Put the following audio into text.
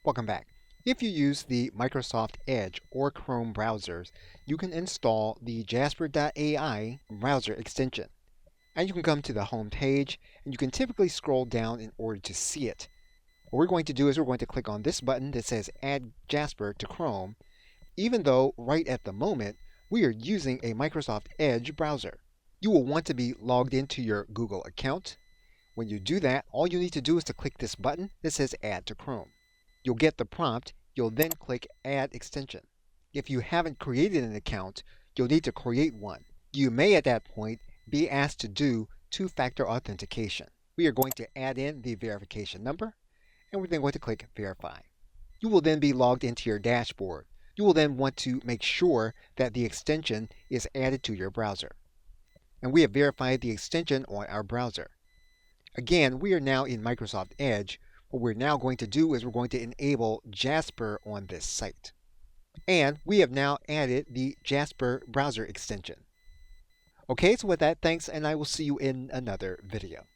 Welcome back. If you use the Microsoft Edge or Chrome browsers, you can install the Jasper AI browser extension. And you can come to the home page and you can typically scroll down in order to see it. What we're going to do is we're going to click on this button that says Add Jasper to Chrome, even though right at the moment we are using a Microsoft Edge browser. You will want to be logged into your Google account. When you do that, all you need to do is to click this button that says Add to Chrome. You'll get the prompt. You'll then click Add Extension. If you haven't created an account, you'll need to create one. You may at that point be asked to do two-factor authentication. We are going to add in the verification number, and we're then going to click Verify. You will then be logged into your dashboard. You will then want to make sure that the extension is added to your browser. And we have verified the extension on our browser. Again, we are now in Microsoft Edge. What we're now going to do is we're going to enable Jasper on this site. And we have now added the Jasper browser extension. Okay, so with that, thanks, and I will see you in another video.